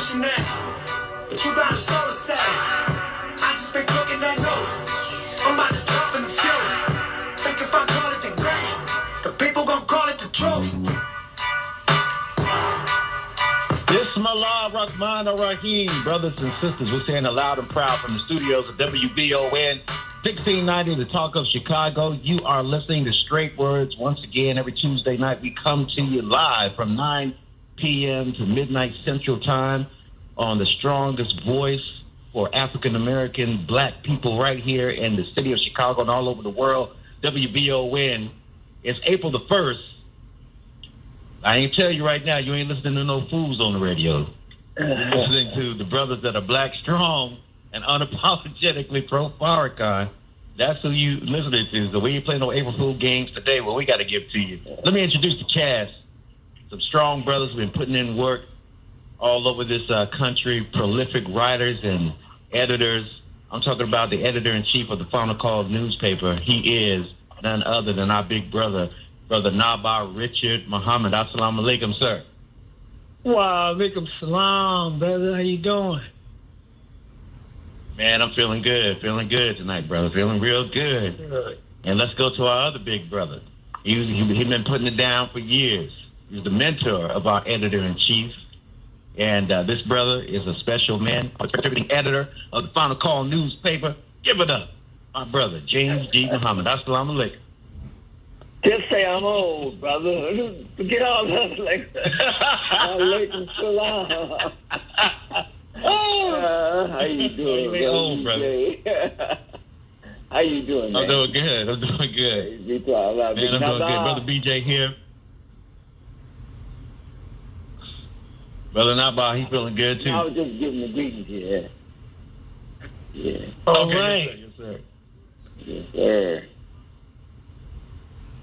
pushing that, but you got a soul to say. I just been cooking that note. I'm about to drop in the fuel. Think if I call it the game, the people gon' call it the truth. Bismillah Rahman Rahim, brothers and sisters. We're saying it loud and proud from the studios of WBON 1690, the Talk of Chicago. You are listening to Straight Words. Once again, every Tuesday night, we come to you live from 9 p.m. to midnight Central Time on the strongest voice for African-American black people right here in the city of Chicago and all over the world, WBON. It's April the 1st. I ain't tell you right now, you ain't listening to no fools on the radio. You're listening to the brothers that are black, strong, and unapologetically pro-Farrakhan. That's who you listening to. So we ain't playing no April Fool games today. Well, we got to give to you. Let me introduce the cast. Some strong brothers who've been putting in work all over this country, prolific writers and editors. I'm talking about the editor-in-chief of the Final Call newspaper. He is none other than our big brother, Brother Naba Richard Muhammad. Assalamu alaikum, sir. Wa alaikum salam, brother. How you doing? Man, I'm feeling good tonight, brother. Feeling real good. And let's go to our other big brother. He's been putting it down for years. He's the mentor of our editor-in-chief. And this brother is a special man, a contributing editor of the Final Call newspaper. Give it up, my brother, James G. Muhammad. Assalamu alaikum. Just say I'm old, brother. Forget all that. Like, alaikum salam. How you doing, you old, brother? How you doing, man? I'm doing good. Man, I'm doing good. Brother BJ here. Brother Naba, he's feeling good, too. I was just giving the greetings here. Yeah. All right. Yes, sir. Yes, sir.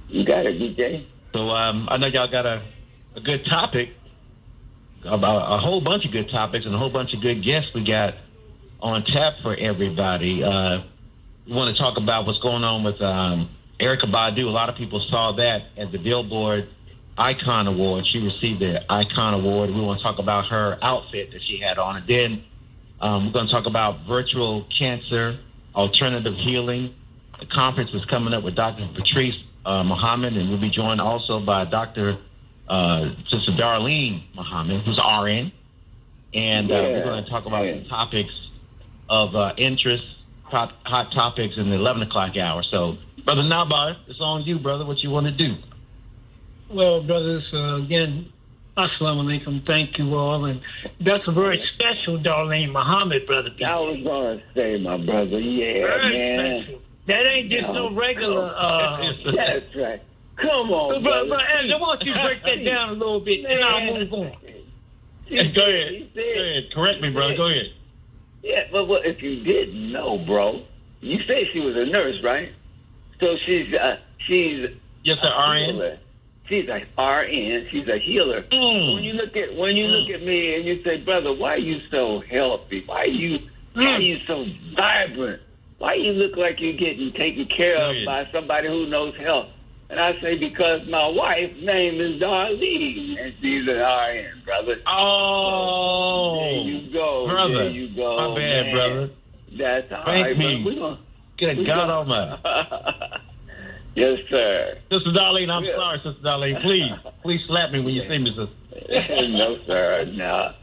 You got it, BJ? So I know y'all got a good topic, about a whole bunch of good topics and a whole bunch of good guests we got on tap for everybody. We want to talk about what's going on with Erykah Badu. A lot of people saw that at the Billboard Icon Award. She received the Icon Award. We want to talk about her outfit that she had on. And then we're going to talk about virtual cancer, alternative healing. The conference is coming up with Dr. Patrice Muhammad, and we'll be joined also by Dr. Sister Darlene Muhammad, who's RN. And we're going to talk about the topics of interest, hot topics in the 11 o'clock hour. So, Brother Naba, it's on you, brother. What you want to do? Well, brothers, again, assalamu alaikum. Thank you all. And that's a very special Darlene Muhammad, brother. I was going to say, my brother, very man. Special. That ain't just no regular. That's right. Come on, brother. Angela, why don't you break that down a little bit, and I'll move on. Go ahead. Correct me, brother. Go ahead. Yeah, but if you didn't know, bro, you said she was a nurse, right? So she's yes, sir, RN. She's a RN. She's a healer. When you look at me and you say, brother, why are you so healthy? Why are you so vibrant? Why you look like you're getting taken care of by somebody who knows health? And I say, because my wife's name is Darlene, and she's an RN, brother. Oh, there you go, brother. There you go. My bad, man. brother. That's all Thank right, me. Good God Almighty. Yes, sir. Sister Darlene, I'm sorry, Sister Darlene. Please slap me when you see me, sister. No, sir. No.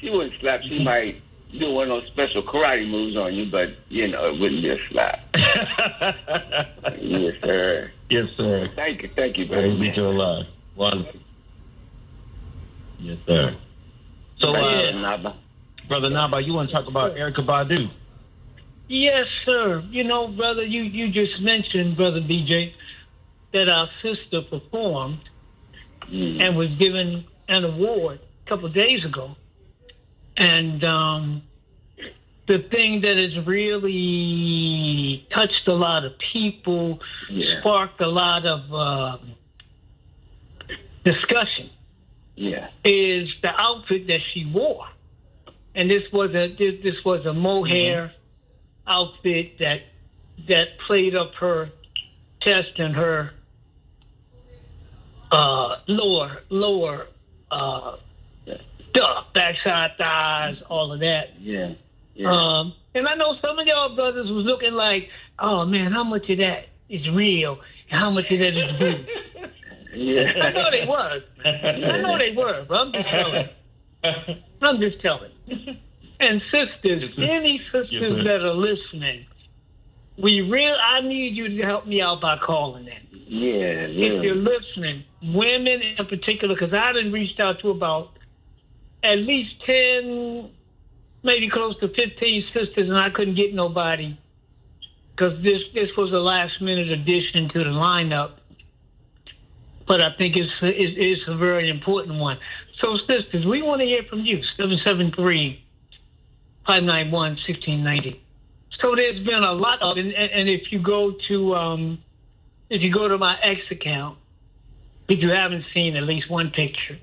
She wouldn't slap. She might do one of those special karate moves on you, but, it wouldn't be a slap. Yes, sir. Yes, sir. Thank you, brother. Praise be to Allah. Wonderful. Yes, sir. So, Brother Naba, you want to talk about Erykah Badu? Yes, sir. Brother, you just mentioned, Brother BJ, that our sister performed and was given an award a couple of days ago. And the thing that has really touched a lot of people, sparked a lot of discussion, is the outfit that she wore. And this was a mohair outfit that played up her chest and her lower stuff, backside thighs, all of that. Yeah. And I know some of y'all brothers was looking like, oh man, how much of that is real and how much of that is good? Yeah. I know they was. I know they were, but I'm just telling. And sisters, any sisters that are listening, I need you to help me out by calling in. Yeah. If you're listening, women in particular, because I done reached out to about at least 10, maybe close to 15 sisters, and I couldn't get nobody because this was a last-minute addition to the lineup. But I think it's a very important one. So, sisters, we want to hear from you, 773-591-1690. So there's been a lot of, and if you go to my X account, if you haven't seen at least one picture,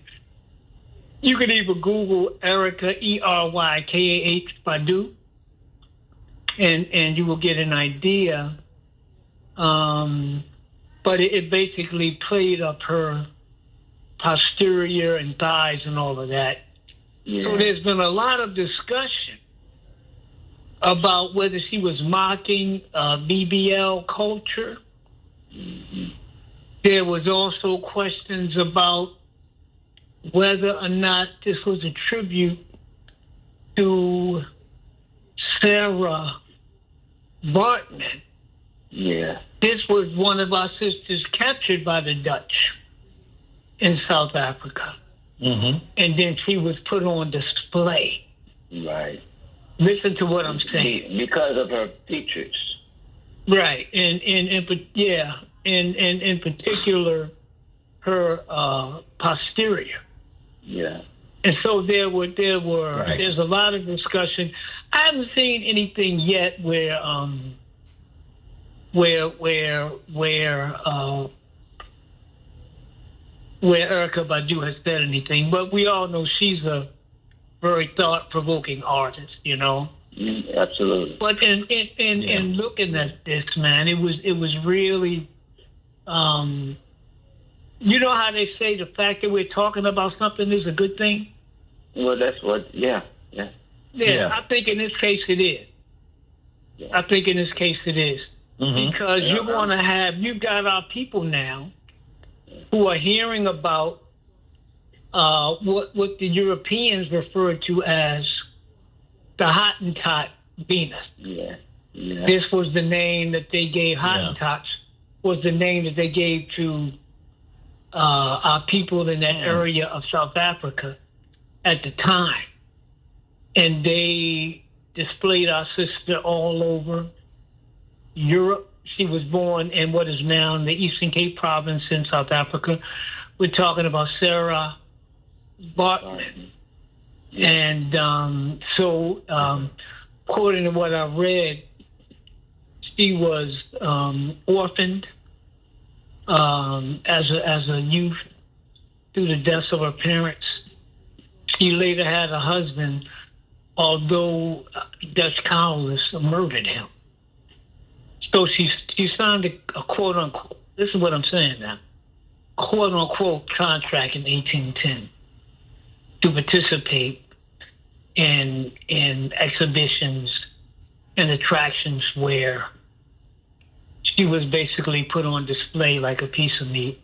you can either Google Erykah, Erykah Badu, and you will get an idea. But it basically played up her posterior and thighs and all of that. Yeah. So there's been a lot of discussion about whether she was mocking BBL culture. Mm-hmm. There was also questions about whether or not this was a tribute to Sarah Bartman. Yeah. This was one of our sisters captured by the Dutch in South Africa. Mm-hmm. And then she was put on display. Right. Listen to what I'm saying. Because of her features. Right. And in particular, her posterior. Yeah. And so there's a lot of discussion. I haven't seen anything yet where Erykah Badu has said anything, but we all know she's a very thought-provoking artist, you know. Absolutely. But in looking at this, man, it was really, you know how they say the fact that we're talking about something is a good thing? Well, that's what, yeah. I think in this case it is. Yeah. I think in this case it is. Mm-hmm. Because you've got our people now who are hearing about what the Europeans refer to as the Hottentot Venus. Yeah. This was the name that they gave Hottentots, was the name that they gave to our people in that area of South Africa at the time. And they displayed our sister all over Europe. She was born in what is now in the Eastern Cape province in South Africa. We're talking about Sarah Bartman. And according to what I read, she was orphaned as a youth through the deaths of her parents. She later had a husband, although Dutch colonists murdered him. So she signed a quote unquote, this is what I'm saying now, quote unquote contract in 1810 to participate in exhibitions and attractions where she was basically put on display like a piece of meat.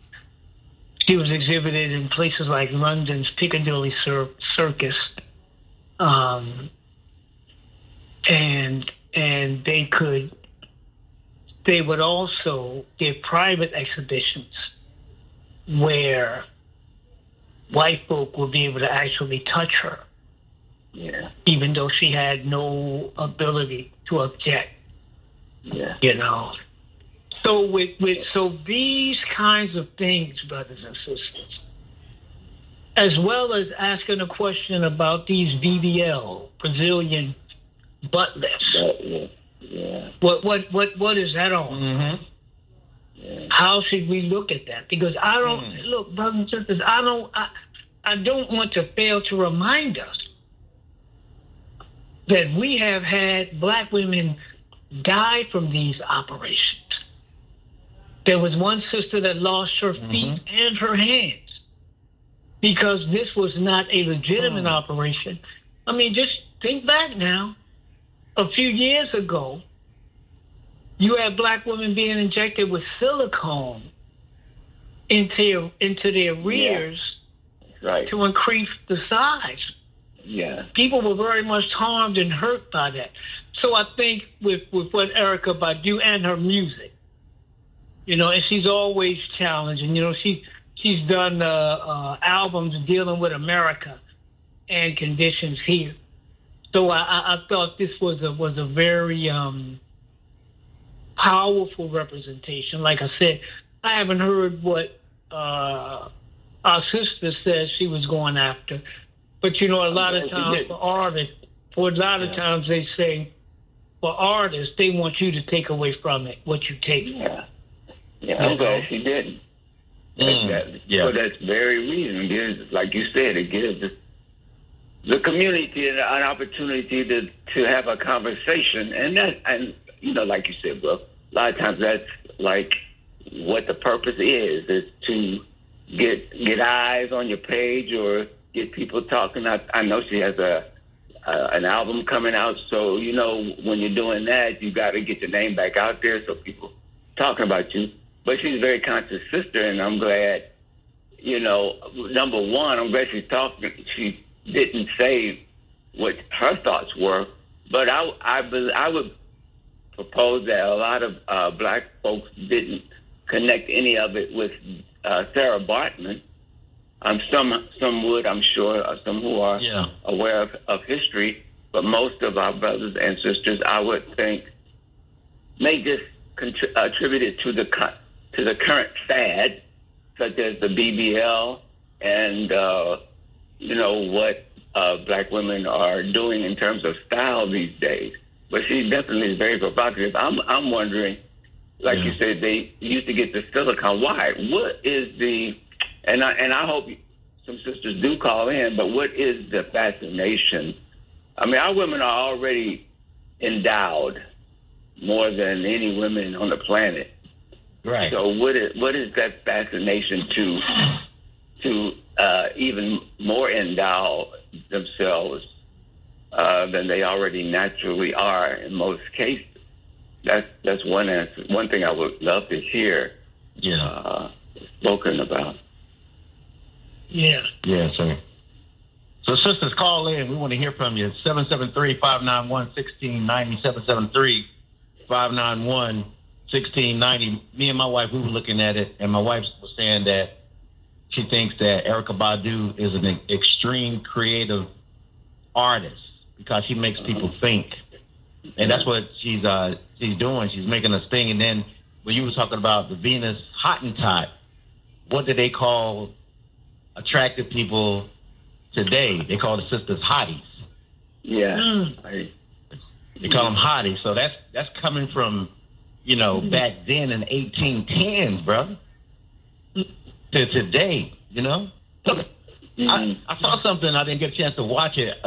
She was exhibited in places like London's Piccadilly Circus, and they would also give private exhibitions where white folk would be able to actually touch her, even though she had no ability to object. You know. So so these kinds of things, brothers and sisters, as well as asking a question about these BBL, Brazilian butt lifts. What is that on? Mm-hmm. How should we look at that? Because I don't look, brothers and sisters. I don't want to fail to remind us that we have had black women die from these operations. There was one sister that lost her feet and her hands because this was not a legitimate operation. I mean, just think back now. A few years ago, you had black women being injected with silicone into their rears to increase the size. Yeah. People were very much harmed and hurt by that. So I think with what Erykah Badu and her music, you know, and she's always challenging. You know, she's done albums dealing with America and conditions here. So I thought this was a very powerful representation. Like I said, I haven't heard what our sister says she was going after, but you know, a lot of times for artists, times they say for artists they want you to take away from it what you take. Yeah, I'm glad she didn't. For that very reason, gives, like you said, it gives the community an opportunity to have a conversation, and you know, like you said, bro, a lot of times that's like what the purpose is to get eyes on your page or get people talking. I know she has an album coming out, so you know when you're doing that, you got to get your name back out there so people talking about you. But she's a very conscious sister, and I'm glad, you know, number one, I'm glad she's talking. She didn't say what her thoughts were, but I would propose that a lot of black folks didn't connect any of it with Sarah Bartman. Some would, I'm sure, some who are aware of history, but most of our brothers and sisters, I would think, may just attribute it to the current fad, such as the BBL and you know what black women are doing in terms of style these days. But she definitely is very provocative. I'm wondering, like you said, they used to get the silicone. Why? What is the and I hope some sisters do call in, but what is the fascination? I mean, our women are already endowed more than any women on the planet. Right. So what is that fascination to even more endow themselves than they already naturally are in most cases? That's one answer. One thing I would love to hear spoken about. Yeah, sir. So sisters, call in. We want to hear from you. 773-591-1690, 773-591-1690. Me and my wife, we were looking at it, and my wife was saying that she thinks that Erykah Badu is an extreme creative artist because she makes people think. And that's what she's doing. She's making us think. And then when you were talking about the Venus Hottentot, what do they call attractive people today? They call the sisters hotties. Yeah. They call them hotties. So that's coming from, you know, back then in 1810s, brother, to today, you know? I saw something, I didn't get a chance to watch it.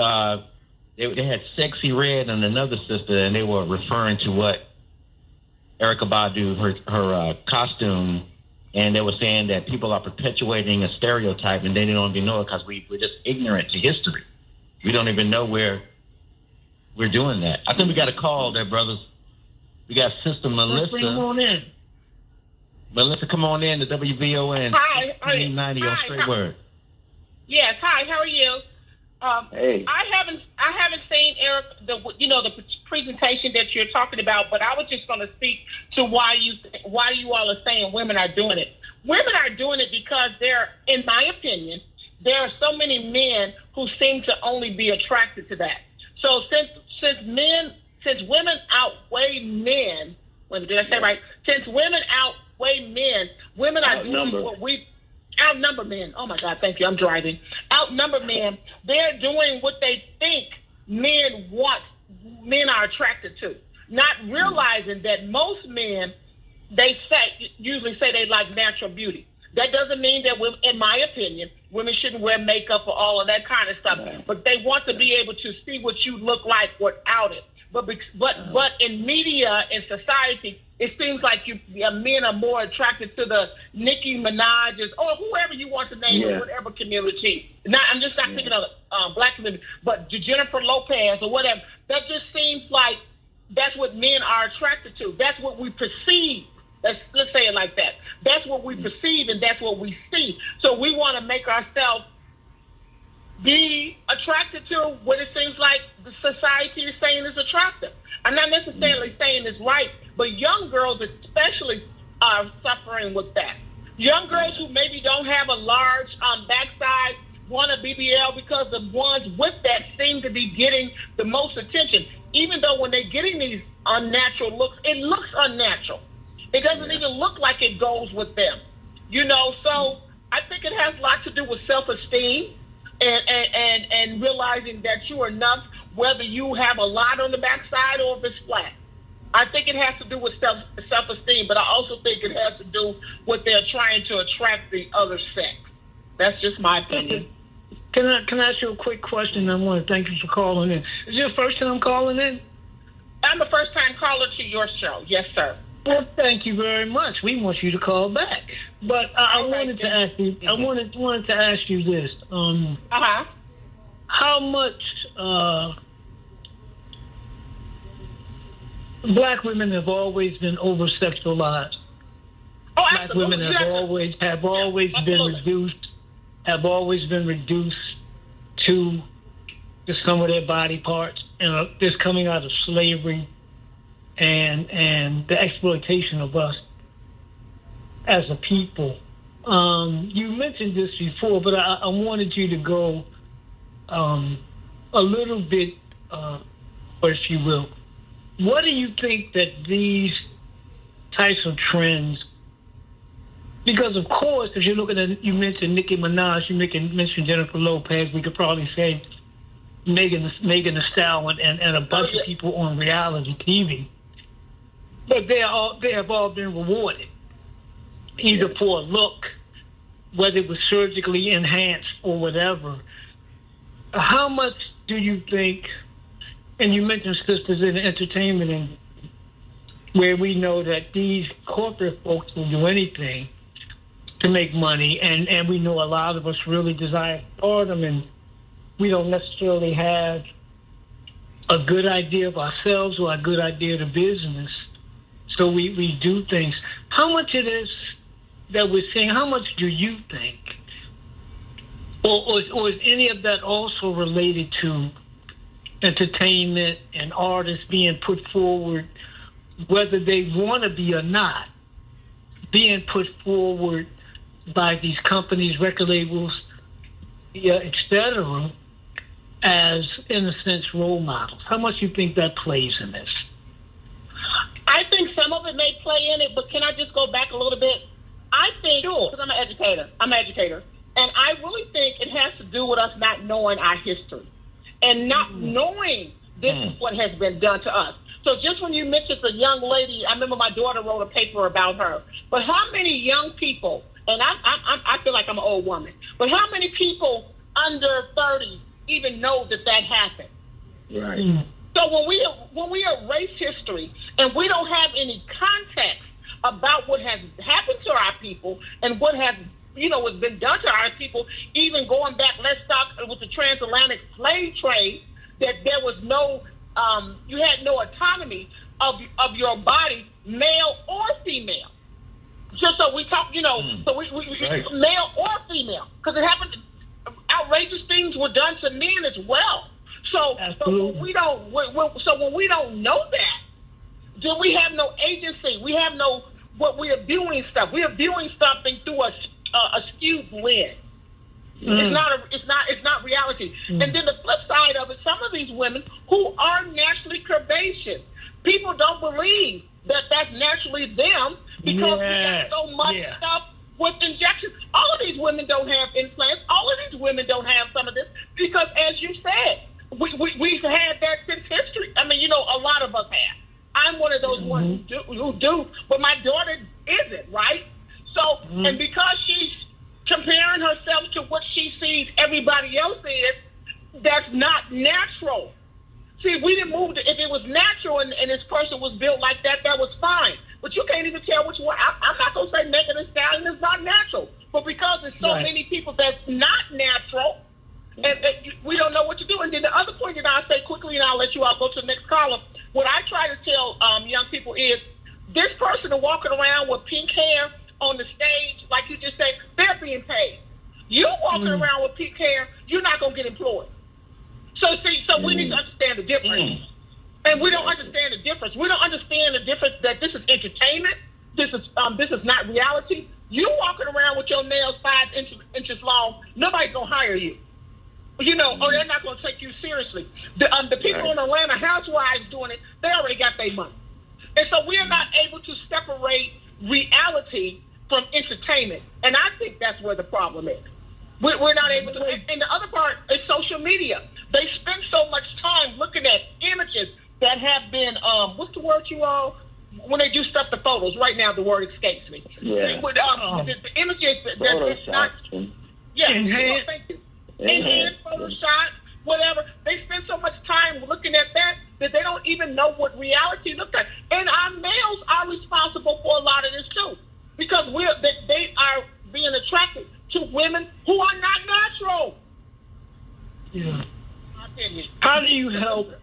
They had Sexy Red and another sister, and they were referring to what Erykah Badu, her costume, and they were saying that people are perpetuating a stereotype, and they don't even know it because we're just ignorant to history. We don't even know where we're doing that. I think we got a call there, brothers. We got Sister Melissa. Let's bring them on in. Melissa, come on in to WVON. Hi. 1690 on Straight Word. Yes. Hi. How are you? Hey. I haven't seen Eric the presentation that you're talking about, but I was just going to speak to why you all are saying women are doing it. Women are doing it because in my opinion, there are so many men who seem to only be attracted to that. So since women outweigh men, did I say right? Since women outweigh men, women are doing what we outnumber men. Oh my God, thank you. I'm driving. Outnumber men. They're doing what they think men are attracted to, not realizing that most men, usually say they like natural beauty. That doesn't mean that, in my opinion, women shouldn't wear makeup or all of that kind of stuff, but they want to be able to see what you look like without it. But in media and society, it seems like men are more attracted to the Nicki Minaj's or whoever you want to name or whatever community. I'm just not thinking of black community, but Jennifer Lopez or whatever. That just seems like that's what men are attracted to. That's what we perceive. Let's say it like that. That's what we perceive and that's what we see. So we want to make ourselves be attracted to what it seems like the society is saying is attractive. I'm not necessarily saying it's right, but young girls especially are suffering with that. Young girls who maybe don't have a large backside want a BBL because the ones with that seem to be getting the most attention. Even though when they're getting these unnatural looks, it looks unnatural. It doesn't even look like it goes with them. So I think it has a lot to do with self-esteem and realizing that you are enough, whether you have a lot on the backside or if it's flat. I think it has to do with self-esteem, but I also think it has to do with they're trying to attract the other sex. That's just my opinion. Can I ask you a quick question? I want to thank you for calling in. Is this your first time calling in? I'm a first-time caller to your show. Yes, sir. Well, thank you very much. We want you to call back. But I wanted to ask you. I wanted to ask you this. How much black women have always been over-sexualized? Oh, black women have always been reduced to the sum of their body parts, and this coming out of slavery and the exploitation of us as a people. You mentioned this before, but I wanted you to go a little bit, or if you will, what do you think that these types of trends, because of course, if you're looking at, you mentioned Nicki Minaj, you mentioned Jennifer Lopez, we could probably say Megan Thee Stallion and a bunch of people on reality TV. But they have all been rewarded, either for a look, whether it was surgically enhanced or whatever. How much do you think, and you mentioned sisters in the entertainment industry, where we know that these corporate folks will do anything to make money, and we know a lot of us really desire stardom, and we don't necessarily have a good idea of ourselves or a good idea of the business. So we do things. How much it is that we're seeing, how much do you think? Or is any of that also related to entertainment and artists being put forward, whether they want to be or not, being put forward by these companies, record labels, etc., as, in a sense, role models? How much do you think that plays in this? I think some of it may play in it, but can I just go back a little bit? I think, because I'm an educator, and I really think it has to do with us not knowing our history and not knowing this is what has been done to us. So just when you mentioned the young lady, I remember my daughter wrote a paper about her, but how many young people, and I feel like I'm an old woman, but how many people under 30 even know that happened? Right. So when we erase history and we don't have any context about what has happened to our people and what has been done to our people, even going back, let's talk with the transatlantic slave trade, that there was no, you had no autonomy of your body, male or female. Just so we talk, so we right. Male or female, because it happened. Outrageous things were done to men as well. So when we don't know that, then we have no agency. We have no we are viewing stuff. We are viewing something through a skewed lens. It's not reality. And then the flip side of it, some of these women who are naturally curvaceous, people don't believe that that's naturally them because we got so much stuff with injections. All of these women don't have implants. All of these women don't have some of this because, as you said, we've had that since history. I mean, a lot of us have. I'm one of those ones who do, but my daughter isn't, right? So, and because she's comparing herself to what she sees everybody else is, that's not natural. See, we didn't move. If it was natural and this person was built like that, that was fine. But you can't even tell which one. I'm not going to say Megan Thee Stallion is not natural. But because there's so many people that's not natural, and we don't know what to do. And then the other point that I'll say quickly, and I'll let you all go to the next column, what I try to tell young people is this person is walking around with pink hair on the stage, like you just said, they're being paid. You walking around with pink hair, you're not going to get employed. So we need to understand the difference. And we don't understand the difference. We don't understand the difference that this is entertainment. This is not reality. You walking around with your nails 5 inches long, nobody's going to hire you. You know, or they're not going to take you seriously. The people in Atlanta Housewives doing it, they already got their money. And so we are not able to separate reality from entertainment. And I think that's where the problem is. We're not able to. And the other part is social media. They spend so much time looking at images that have been, what's the word you all, when they do stuff to photos, right now the word escapes me. Yeah. The images that's not, Enhanced. thank you. Enhanced, Photoshop, whatever. They spend so much time looking at that they don't even know what reality looks like. And our males are responsible for a lot of this too, because they are being attracted to women who are not natural. Yeah. How do you help?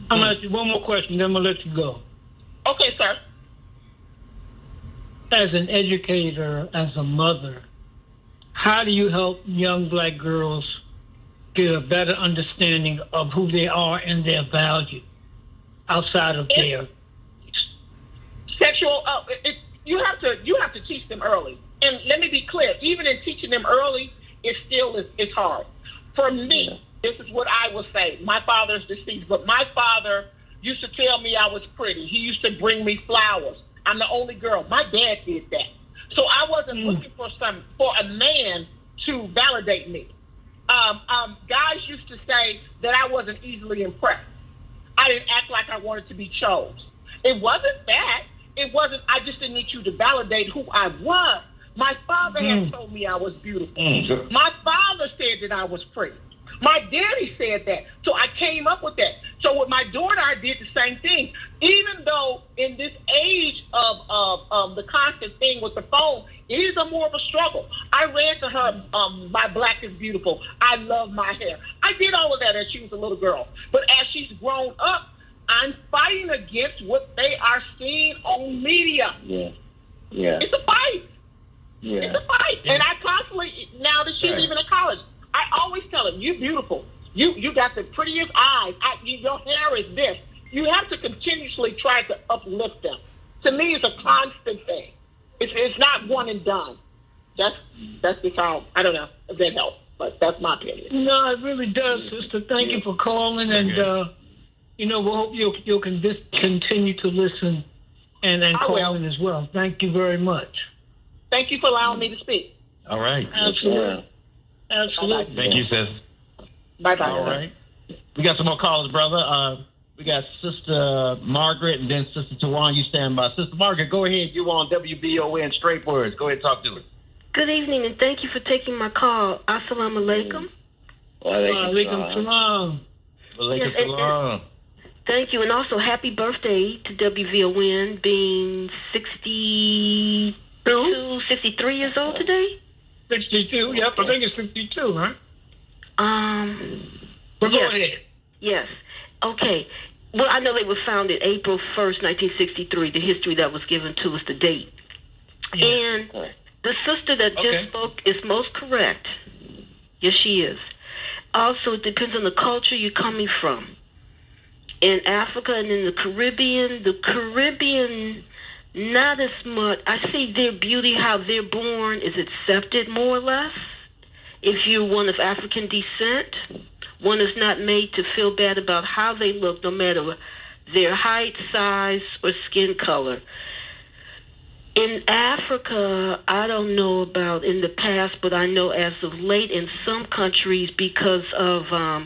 I'm gonna ask you one more question, then I'm gonna let you go. Okay, sir. As an educator, as a mother, how do you help young black girls get a better understanding of who they are and their value outside of their sexual? You have to teach them early. And let me be clear, even in teaching them early, it's hard. For me, this is what I will say. My father is deceased, but my father used to tell me I was pretty. He used to bring me flowers. I'm the only girl. My dad did that. So I wasn't looking for a man to validate me. Guys used to say that I wasn't easily impressed. I didn't act like I wanted to be chose. It wasn't that. It wasn't, I just didn't need you to validate who I was. My father had told me I was beautiful. My father said that I was pretty. My daddy said that. So I came up with that. So with my daughter, I did the same thing. Even though in this age of the constant thing with the phone, it is more of a struggle. I read to her, my black is beautiful. I love my hair. I did all of that as she was a little girl. But as she's grown up, I'm fighting against what they are seeing on media. Yeah. It's a fight. Yeah. It's a fight. And I constantly, now that she's even in college, I always tell them, you're beautiful. You got the prettiest eyes. Your hair is this. You have to continuously try to uplift them. To me, it's a constant thing. It's not one and done. That's just how, I don't know if that helps, but that's my opinion. No, it really does, sister. Thank you for calling, and we hope you'll continue to listen and call in as well. Thank you very much. Thank you for allowing me to speak. All right. Absolutely. Absolutely. Thank you, sis. Bye-bye. All right. We got some more callers, brother. We got Sister Margaret and then Sister Tawan. You stand by. Sister Margaret, go ahead. You on WBON Straight Words. Go ahead and talk to us. Good evening, and thank you for taking my call. Assalamu alaikum. Walaikum salam. Walaikum salam. Thank you, and also happy birthday to WVON, being 63 years old today. 62, yep, I think it's 62, right? But go ahead. Yes. Okay. Well, I know they were founded April 1st, 1963, the history that was given to us, the date. Yeah. And the sister that just spoke is most correct. Yes, she is. Also, it depends on the culture you're coming from. In Africa and in the Caribbean, not as much. I see their beauty, how they're born, is accepted more or less. If you're one of African descent, one is not made to feel bad about how they look, no matter their height, size, or skin color. In Africa, I don't know about in the past, but I know as of late in some countries, because of a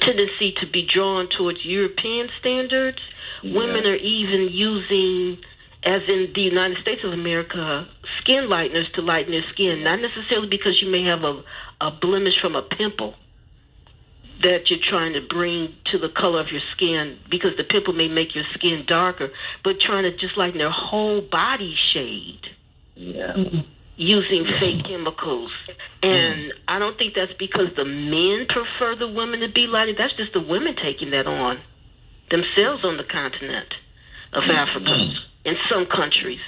tendency to be drawn towards European standards, women are even using, as in the United States of America, skin lighteners to lighten their skin, not necessarily because you may have a blemish from a pimple that you're trying to bring to the color of your skin, because the pimple may make your skin darker, but trying to just lighten their whole body shade. Yeah. Using fake chemicals. And I don't think that's because the men prefer the women to be lighter. That's just the women taking that on themselves on the continent of Africa. In some countries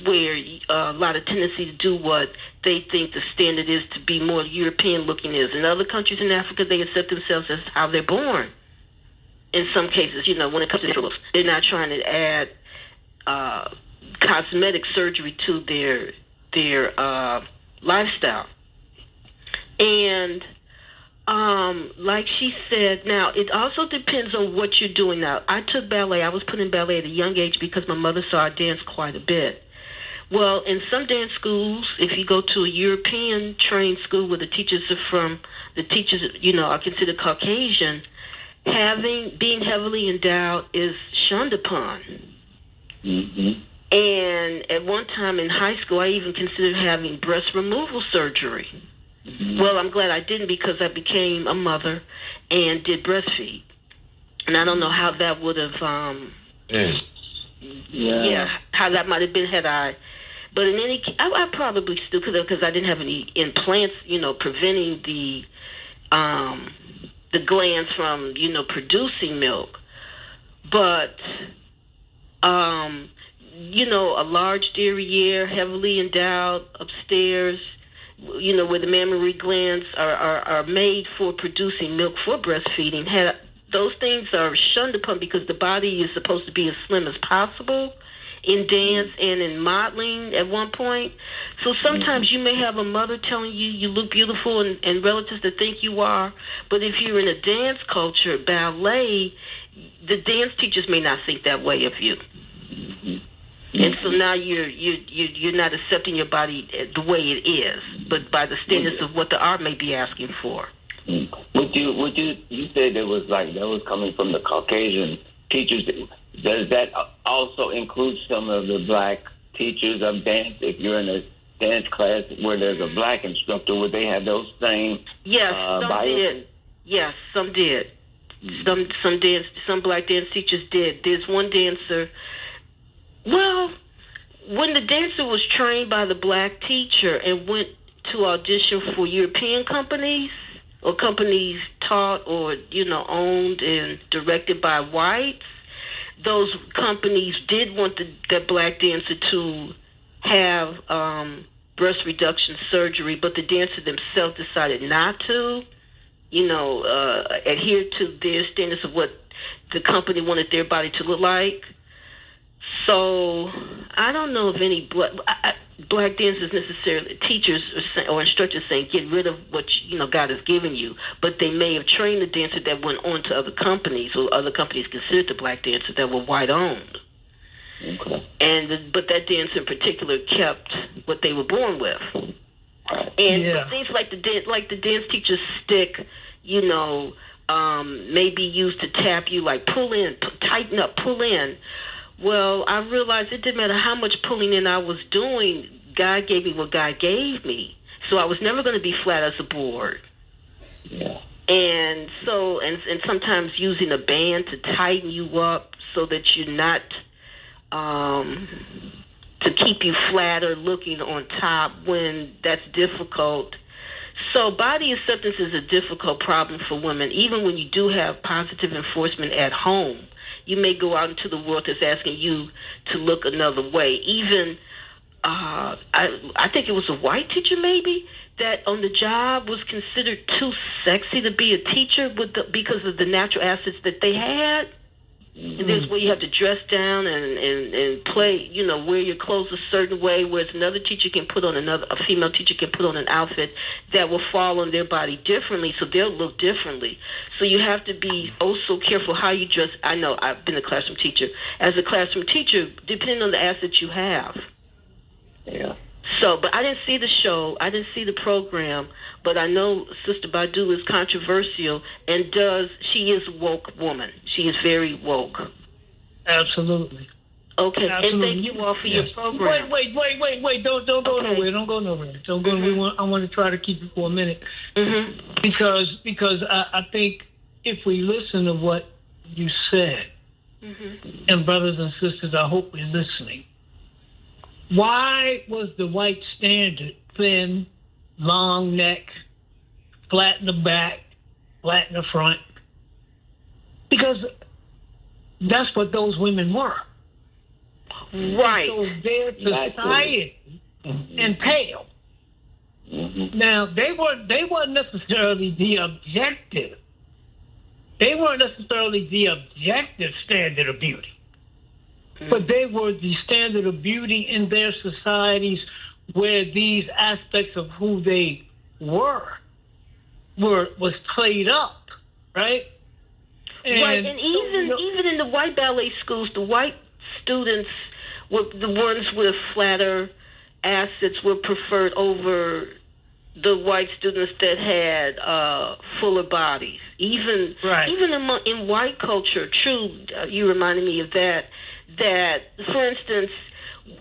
where a lot of tendency to do what they think the standard is to be more European looking is. In other countries in Africa, they accept themselves as how they're born. In some cases, when it comes to their looks, they're not trying to add cosmetic surgery to their lifestyle. And like she said, now it also depends on what you're doing. Now, I took ballet. I was put in ballet at a young age because my mother saw I dance quite a bit. Well, in some dance schools, if you go to a European trained school where the teachers are considered Caucasian, being heavily endowed is shunned upon. Mm-hmm. And at one time in high school, I even considered having breast removal surgery. Mm-hmm. Well, I'm glad I didn't, because I became a mother and did breastfeed. And I don't know how that would have, how that might have been had I. But in any case, I probably still could have, because I didn't have any implants, preventing the glands from, producing milk. But, a large derriere, heavily endowed upstairs, where the mammary glands are made for producing milk for breastfeeding. Those things are shunned upon because the body is supposed to be as slim as possible in dance and in modeling at one point. So sometimes you may have a mother telling you look beautiful and relatives that think you are, but if you're in a dance culture, ballet, the dance teachers may not think that way of you. And so now you're not accepting your body the way it is, but by the standards of what the art may be asking for. Would you say that was coming from the Caucasian teachers? Does that also include some of the black teachers of dance? If you're in a dance class where there's a black instructor, would they have those same? Yes, some did. Yes, some did. Some black dance teachers did. There's one dancer. Well, when the dancer was trained by the black teacher and went to audition for European companies or companies taught or, owned and directed by whites, those companies did want the black dancer to have breast reduction surgery, but the dancer themselves decided not to, adhere to their standards of what the company wanted their body to look like. So I don't know if any black dancers necessarily, teachers or instructors saying get rid of what God has given you, but they may have trained the dancer that went on to other companies, or other companies considered the black dancer that were white owned. Okay. But that dancer in particular kept what they were born with. And things like the dance teacher's stick, may be used to tap you, like pull in, tighten up, pull in. Well, I realized it didn't matter how much pulling in I was doing, God gave me what God gave me. So I was never going to be flat as a board. Yeah. And so, and sometimes using a band to tighten you up so that you're not, to keep you flat or looking on top when that's difficult. So body acceptance is a difficult problem for women, even when you do have positive enforcement at home. You may go out into the world that's asking you to look another way. Even, I think it was a white teacher maybe that on the job was considered too sexy to be a teacher because of the natural assets that they had. Mm-hmm. And there's where you have to dress down and play, wear your clothes a certain way, whereas another teacher can put on a female teacher can put on an outfit that will fall on their body differently, so they'll look differently. So you have to be so careful how you dress. I know I've been a classroom teacher. As a classroom teacher, depending on the assets you have. Yeah. So, but I didn't see the show. I didn't see the program. But I know Sister Badu is controversial she is a woke woman. She is very woke. Absolutely. Okay, Absolutely. and thank you all for your program. Wait. Don't go nowhere. Don't go nowhere. Don't go. I want to try to keep it for a minute. Mm-hmm. Because I think if we listen to what you said, and brothers and sisters, I hope we're listening. Why was the white standard thin, long neck, flat in the back, flat in the front? Because that's what those women were. Right. So their society and pale. Now they weren't necessarily the objective. They weren't necessarily the objective standard of beauty. But they were the standard of beauty in their societies where these aspects of who they was played up, right? Right, and even in the white ballet schools, the white students were the ones with flatter assets were preferred over the white students that had fuller bodies. Even in white culture, true, you reminded me of that. That, for instance,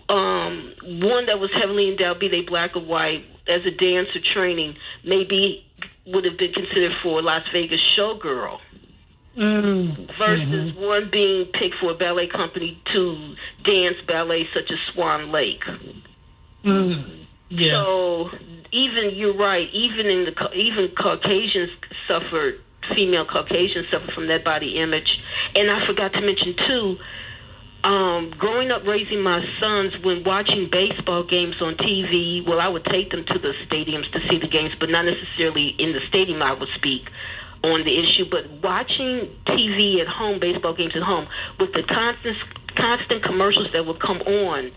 one that was heavily endowed, be they black or white, as a dancer training, maybe would have been considered for a Las Vegas showgirl. Versus one being picked for a ballet company to dance ballet such as Swan Lake. Yeah. So you're right. Even Caucasians suffered. Female Caucasians suffer from that body image. And I forgot to mention too. Growing up, raising my sons, when watching baseball games on TV, well, I would take them to the stadiums to see the games, but not necessarily in the stadium. I would speak on the issue, but watching TV at home, baseball games at home, with the constant commercials that would come on,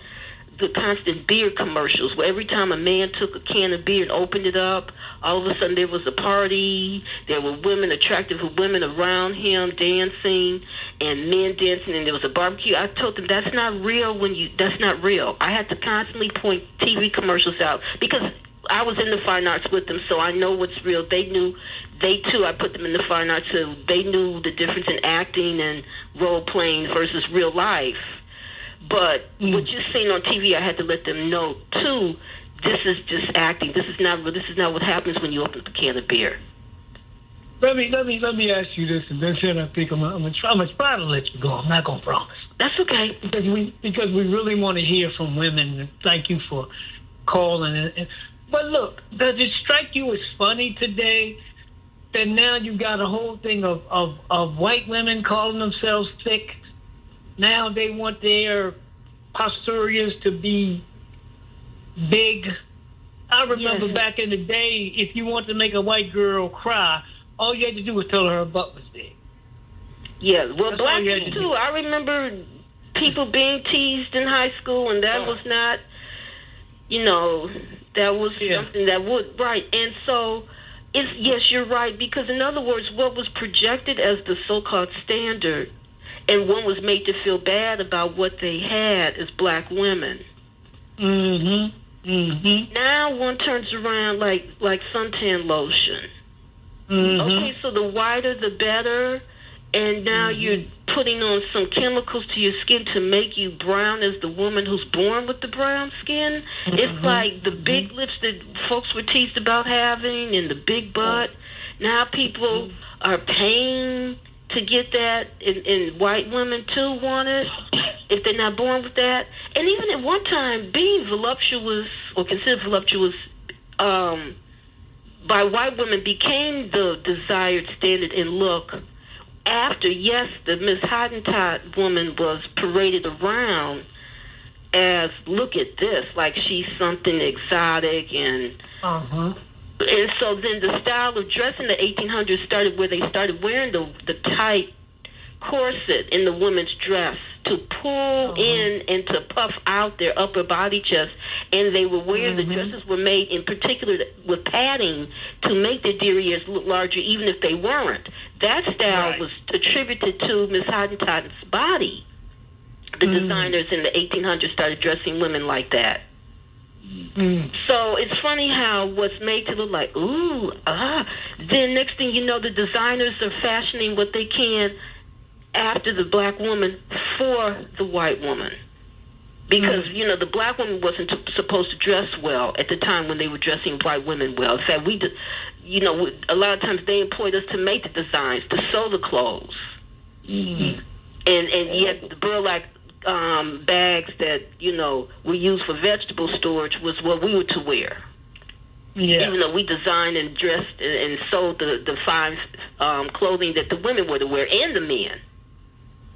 the constant beer commercials, where every time a man took a can of beer and opened it up, all of a sudden there was a party, there were attractive women around him dancing, and men dancing, and there was a barbecue. I told them, that's not real that's not real. I had to constantly point TV commercials out, because I was in the fine arts with them, so I know what's real. I put them in the fine arts, so they knew the difference in acting and role-playing versus real life. But what you're seeing on TV, I had to let them know, too, this is just acting. This is not what happens when you open up a can of beer. Let me ask you this, and then I think I'm gonna try to let you go. I'm not gonna promise. That's okay. Because we really want to hear from women. Thank you for calling. But look, does it strike you as funny today that now you got a whole thing of white women calling themselves thick? Now they want their posteriors to be big. I remember back in the day, if you want to make a white girl cry, all you had to do was tell her butt was big. Yeah, well, black people too. I remember people being teased in high school, and that was not, that was something that would, right. And so, yes, you're right, because in other words, what was projected as the so-called standard, and one was made to feel bad about what they had as black women. Now one turns around like suntan lotion. Okay, so the whiter the better, and now you're putting on some chemicals to your skin to make you brown as the woman who's born with the brown skin. It's like the big lips that folks were teased about having and the big butt. Now people are paying to get that, and white women too want it if they're not born with that. And even at one time, being voluptuous or considered voluptuous by white women became the desired standard in look. After, yes, the Miss Hottentot woman was paraded around as, look at this, like she's something exotic and so then the style of dress in the 1800s started where they started wearing the tight corset in the women's dress to pull in and to puff out their upper body chest. And they were wearing, the dresses were made in particular with padding to make their derrieres look larger even if they weren't. That style was attributed to Miss Hottentot's body. The designers in the 1800s started dressing women like that. So it's funny how what's made to look like, then next thing you know, the designers are fashioning what they can after the black woman for the white woman. Because, the black woman wasn't supposed to dress well at the time when they were dressing white women well. In fact, a lot of times they employed us to make the designs, to sew the clothes. Mm-hmm. And yet the burlap bags that, we used for vegetable storage was what we were to wear. Yeah. Even though we designed and dressed and sewed the fine clothing that the women were to wear and the men.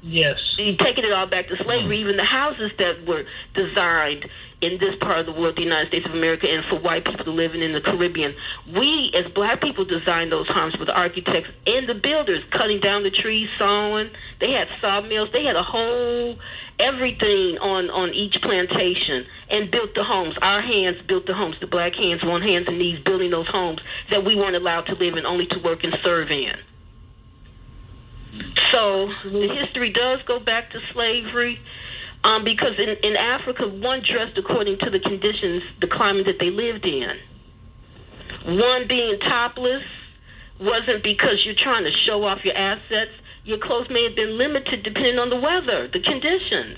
Yes. Taking it all back to slavery, even the houses that were designed in this part of the world, the United States of America, and for white people living in the Caribbean, we as black people designed those homes with the architects and the builders, cutting down the trees, sawing. They had sawmills. They had a whole everything on each plantation and built the homes. Our hands built the homes. The black hands were on hands and knees building those homes that we weren't allowed to live in, only to work and serve in. So the history does go back to slavery, because in Africa, one dressed according to the conditions, the climate that they lived in. One being topless wasn't because you're trying to show off your assets. Your clothes may have been limited depending on the weather, the conditions.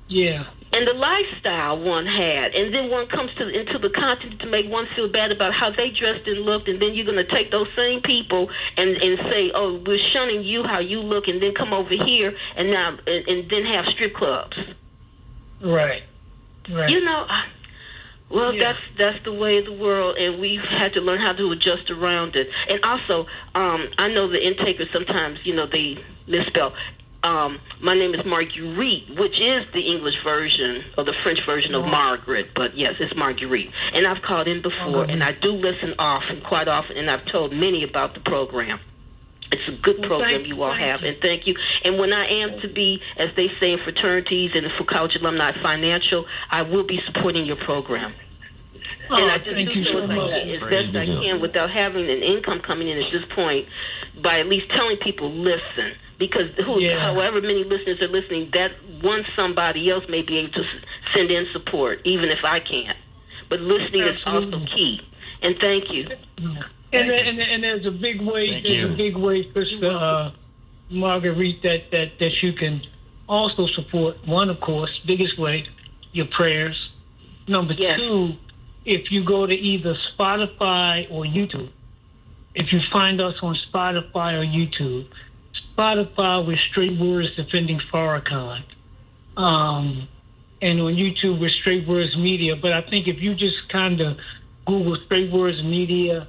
Yeah. And the lifestyle one had. And then one comes into the continent to make one feel bad about how they dressed and looked, and then you're going to take those same people and say, oh, we're shunning you how you look, and then come over here and then have strip clubs. Right. Well, yeah. That's the way of the world, and we've had to learn how to adjust around it. And also, I know the intakers sometimes, they misspell. My name is Marguerite, which is the English version or the French version of Margaret, but yes, it's Marguerite. And I've called in before, and I do listen quite often, and I've told many about the program. It's a good program you all have, and thank you. And when I am to be, as they say in fraternities and for college alumni, financial, I will be supporting your program. And I just do so as best I can without having an income coming in at this point, by at least telling people, listen. Because however many listeners are listening, that one somebody else may be able to send in support, even if I can't. But listening is also key. And thank you. And there's a big way. There's a big way, Sister Marguerite, that you can also support. One, of course, biggest way, your prayers. Number two, if you go to either Spotify or YouTube, if you find us on Spotify or YouTube. Spotify with Straight Words Defending Farrakhan, and on YouTube with Straight Words Media. But I think if you just kind of Google Straight Words Media,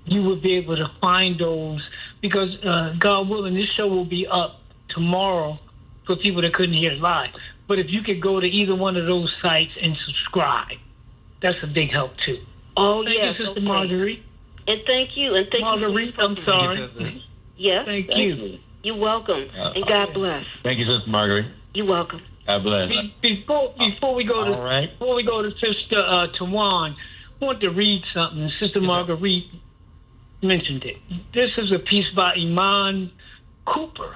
you will be able to find those, because God willing, this show will be up tomorrow for people that couldn't hear it live. But if you could go to either one of those sites and subscribe, that's a big help too. Oh, thank you, Sister Marguerite. And thank you. And thank Marguerite, you. I'm sorry. Yes. Thank you. You're welcome. And God bless. Thank you, Sister Marguerite. You're welcome. God bless. Before we go to Sister Tawan, I want to read something. Sister Marguerite mentioned it. This is a piece by Iman Cooper.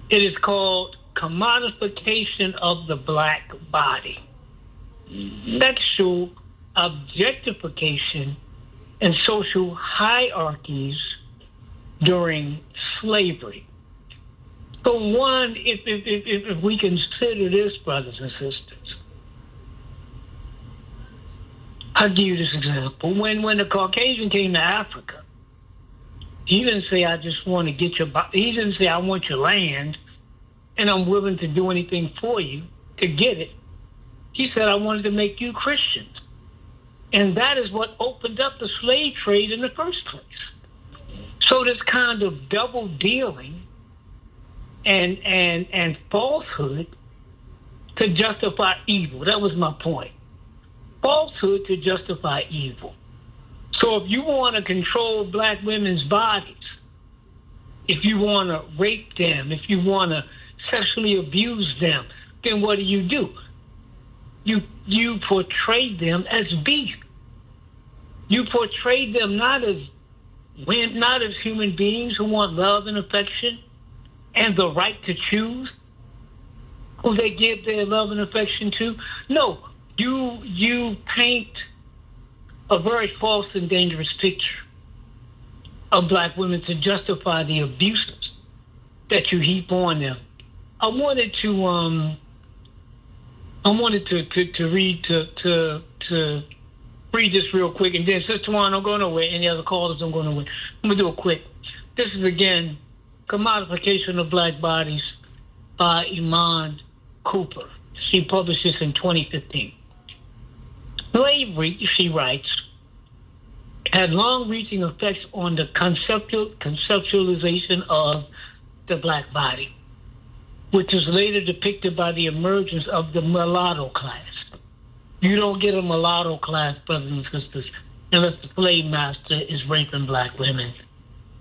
It is called Commodification of the Black Body. Sexual objectification and social hierarchies during slavery. So one, if we consider this, brothers and sisters, I'll give you this example. When the Caucasian came to Africa, he didn't say, I just want to get your body. He didn't say, I want your land, and I'm willing to do anything for you to get it. He said, I wanted to make you Christians. And that is what opened up the slave trade in the first place. So this kind of double dealing and falsehood to justify evil. That was my point. Falsehood to justify evil. So if you want to control black women's bodies, if you want to rape them, if you want to sexually abuse them, then what do? You portray them as beasts. You portray them not as human beings who want love and affection and the right to choose who they give their love and affection to. No, you paint a very false and dangerous picture of black women to justify the abuses that you heap on them I wanted to read this real quick, and then Sister Juan, don't go nowhere. Any other callers, don't go nowhere. I'm gonna do it quick. This is again, Commodification of Black Bodies by Iman Cooper. She published this in 2015. Slavery, she writes, had long-reaching effects on the conceptualization of the black body, which was later depicted by the emergence of the mulatto class. You don't get a mulatto class, brothers and sisters, unless the slave master is raping black women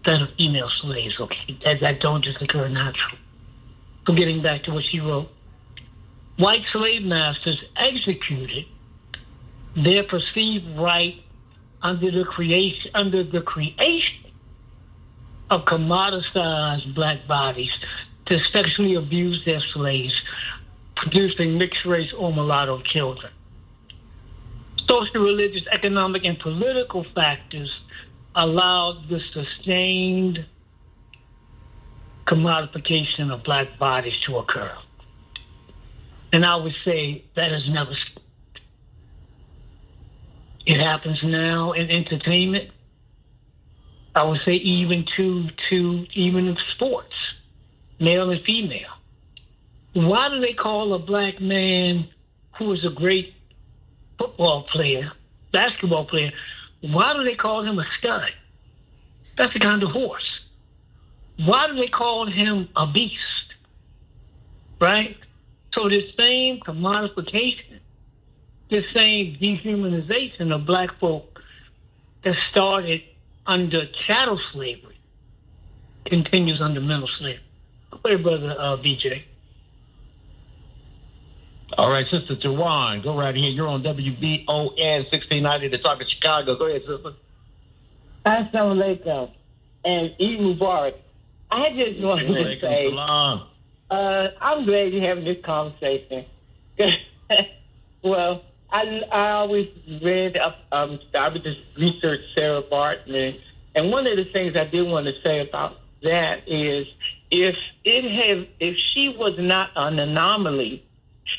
that are female slaves, okay? That don't just occur naturally. So getting back to what she wrote, white slave masters executed their perceived right under the creation of commoditized black bodies to sexually abuse their slaves, producing mixed race or mulatto children. Social, religious, economic, and political factors allowed the sustained commodification of black bodies to occur. And I would say that has never stopped. It happens now in entertainment. I would say even even in sports, male and female. Why do they call a black man who is a great football player, basketball player, why do they call him a stud? That's a kind of horse. Why do they call him a beast? Right? So this same commodification, this same dehumanization of black folk that started under chattel slavery continues under mental slavery. Go ahead, brother BJ. All right, Sister Tawan, go right here. You're on WBON 1690, the Talk of Chicago. Go ahead, sister. Assalamu alaikum and Eid Mubarak. I just wanted to say, I'm glad you're having this conversation. Well, I always read I would just research Sarah Barton, and one of the things I did want to say about that is if she was not an anomaly,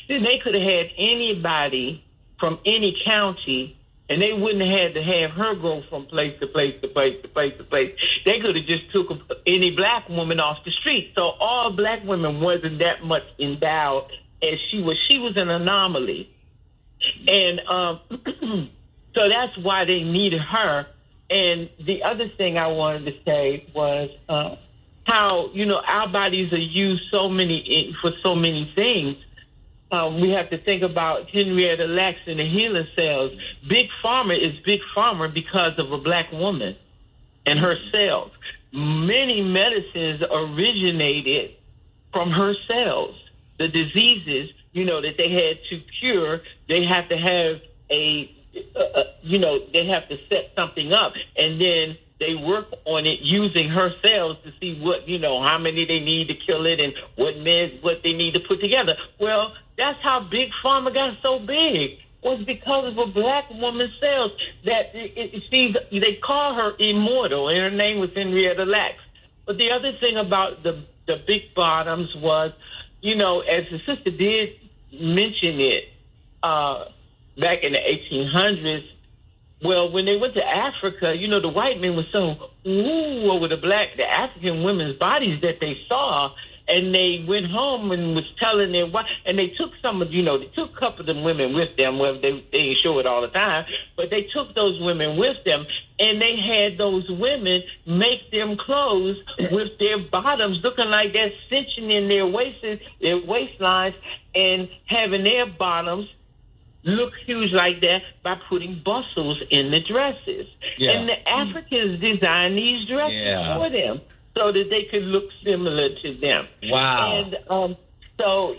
then they could have had anybody from any county, and they wouldn't have had to have her go from place to place to place to place to place. They could have just took any black woman off the street. So all black women wasn't that much endowed as she was. She was an anomaly. And so that's why they needed her. And the other thing I wanted to say was how, our bodies are used for so many things. We have to think about Henrietta Lacks and the healing cells. Big Pharma is Big Pharma because of a black woman and her cells. Many medicines originated from her cells. The diseases, that they had to cure, they have to have they have to set something up, and then they work on it using her cells to see what, how many they need to kill it and what they need to put together. Well, that's how Big Pharma got so big, was because of a black woman's cells. That they call her immortal, and her name was Henrietta Lacks. But the other thing about the big bottoms was, as the sister did mention it back in the 1800s, well, when they went to Africa, the white men were so over the African women's bodies that they saw, and they went home and was telling their wife, and they took they took a couple of them women with them. Well, they didn't show it all the time, but they took those women with them, and they had those women make them clothes with their bottoms looking like they're cinching in their waistlines, and having their bottoms look huge like that by putting bustles in the dresses. Yeah. And the Africans designed these dresses for them so that they could look similar to them. Wow. And so,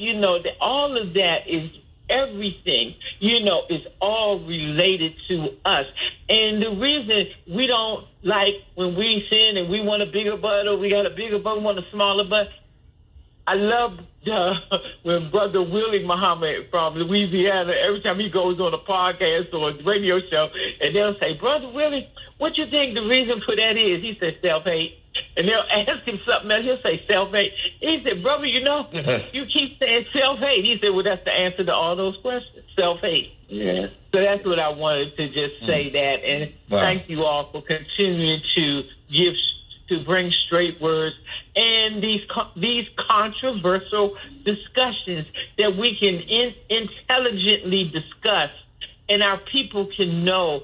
all of that is everything, is all related to us. And the reason we don't like when we sin and we want a bigger butt, or we got a bigger butt, we want a smaller butt. I love when Brother Willie Muhammad from Louisiana, every time he goes on a podcast or a radio show, and they'll say, Brother Willie, what you think the reason for that is? He says self-hate. and they'll ask him something else. He'll say self-hate. He said, brother, you keep saying self-hate. He said, well, that's the answer to all those questions, self-hate. Yeah. So that's what I wanted to just say that. And thank you all for continuing to bring straight words and these controversial discussions that we can intelligently discuss, and our people can know,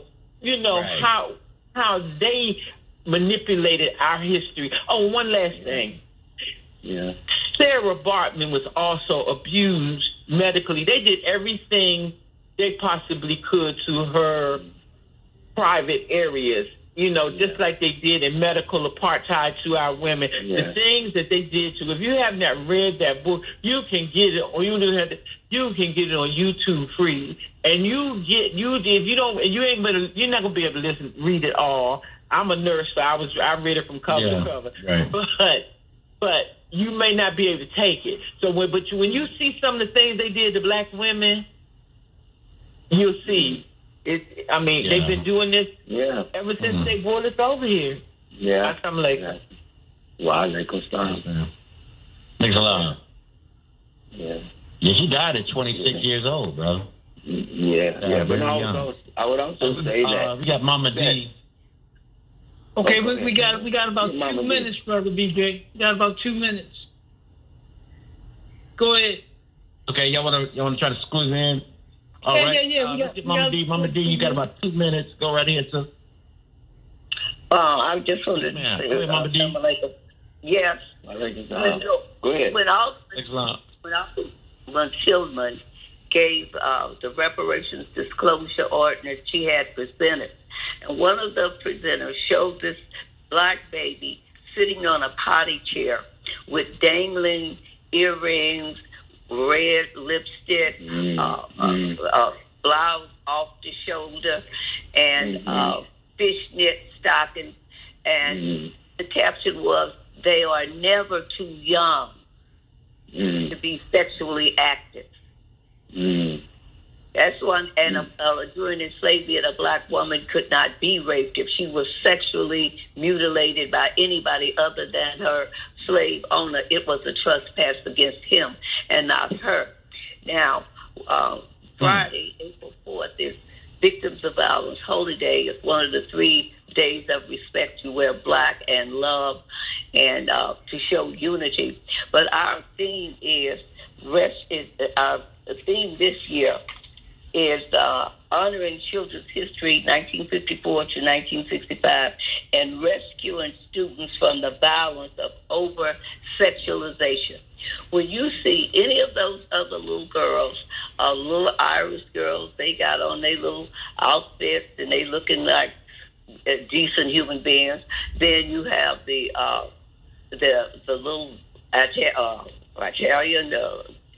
how they manipulated our history. Oh, one last thing. Yeah. Sarah Bartman was also abused medically. They did everything they possibly could to her private areas, just like they did in medical apartheid to our women. Yeah. The things that they did to. If you have not read that book, you can get it, or you can get it on YouTube free. And you're not gonna be able to read it all. I'm a nurse, so I read it from cover to cover. Right. But you may not be able to take it. So when you see some of the things they did to black women, you'll see. They've been doing this ever since they brought us over here. Yeah. Something like that. Wow, they can stop. Thanks a lot. Yeah. Yeah, he died at 26 years old, bro. Yeah. But I would also say that we got Mama D. Okay, we got about 2 minutes, brother BJ. We got about 2 minutes. Go ahead. Okay, y'all wanna try to squeeze in? All right. Yeah. Mama D, you got about 2 minutes. Go right ahead, sis. I just wanted to say, go ahead, Mama D. yes. Go ahead. When Tillman gave the reparations disclosure ordinance she had presented, and one of the presenters showed this black baby sitting on a potty chair with dangling earrings, red lipstick, blouse off the shoulder, and fishnet stocking. And the caption was, "They are never too young to be sexually active." That's one. And during enslavement, a black woman could not be raped if she was sexually mutilated by anybody other than her slave owner. It was a trespass against him and not her. Now, Friday, April 4th, is Victims of Violence Holy Day. It's one of the 3 days of respect to wear black and love and to show unity. But our theme our theme this year is honoring children's history 1954 to 1965 and rescuing students from the violence of over-sexualization. When you see any of those other little girls, little Irish girls, they got on their little outfits and they looking like decent human beings. Then you have the little Italian,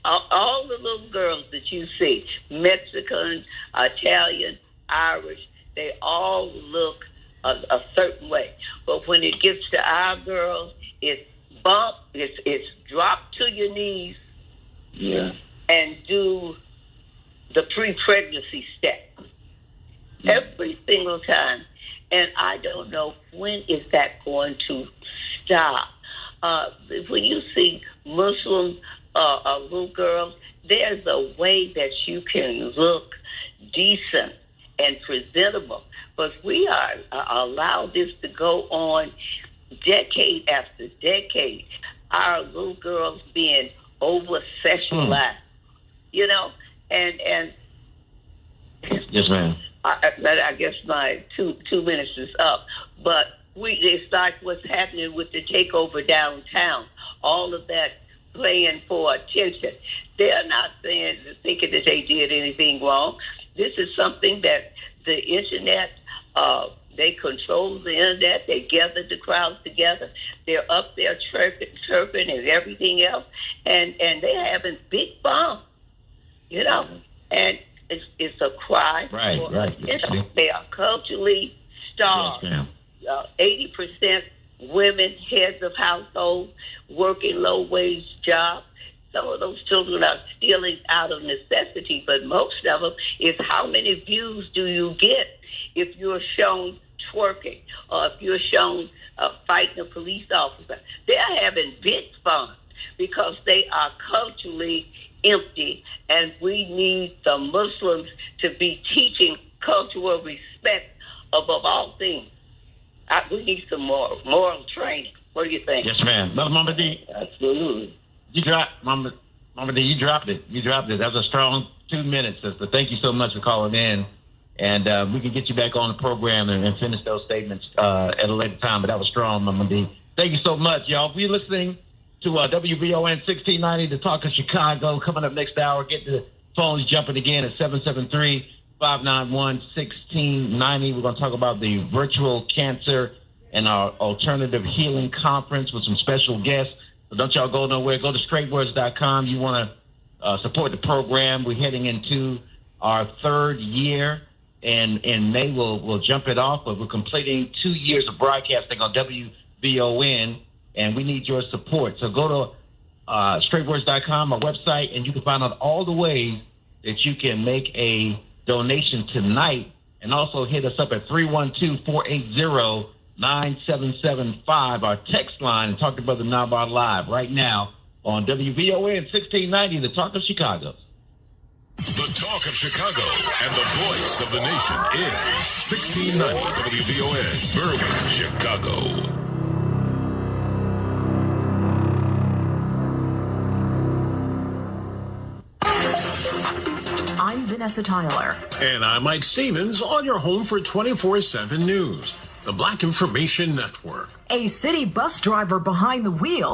all the little girls that you see, Mexican, Italian, Irish, they all look a certain way. But when it gets to our girls, it's bump, it's drop to your knees, and do the pre-pregnancy step every single time. And I don't know when is that going to stop. When you see Muslim little girls, there's a way that you can look decent and presentable. But we are allow this to go on decade after decade. Our little girls being over-sexualized, and yes, ma'am. I guess my two minutes is up. But it's like what's happening with the takeover downtown. All of that playing for attention. They're not thinking that they did anything wrong. This is something that the internet, they control the internet. They gathered the crowds together. They're up there chirping and everything else. And they're having big fun, and it's a cry. Right. They are culturally starved. Yes, 80% women, heads of households, working low-wage jobs. Some of those children are stealing out of necessity, but most of them is how many views do you get if you're shown twerking, or if you're shown fighting a police officer, they're having big fun because they are culturally empty, and we need the Muslims to be teaching cultural respect above all things. We need some moral training. What do you think? Yes, ma'am. Mama D. Absolutely. Mama D, you dropped it. You dropped it. That was a strong 2 minutes, sister. Thank you so much for calling in. And we can get you back on the program and finish those statements at a later time. But that was strong, Mama D. Thank you so much, y'all. If you're listening to WVON 1690, the Talk of Chicago, coming up next hour, get the phones jumping again at 773-591-1690. We're going to talk about the virtual cancer and our alternative healing conference with some special guests. So don't y'all go nowhere. Go to straightwords.com. You want to support the program. We're heading into our third year, and in May we'll jump it off, but we're completing 2 years of broadcasting on WVON, and we need your support. So go to straightwords.com, our website, and you can find out all the ways that you can make a donation tonight, and also hit us up at 312-480-9775, our text line, and talk to Brother Nabar live right now on WVON 1690, the Talk of Chicago. The Talk of Chicago and the voice of the nation is 1690 WVON, Berwyn, Chicago. I'm Vanessa Tyler. And I'm Mike Stevens on your home for 24/7 news, the Black Information Network. A city bus driver behind the wheel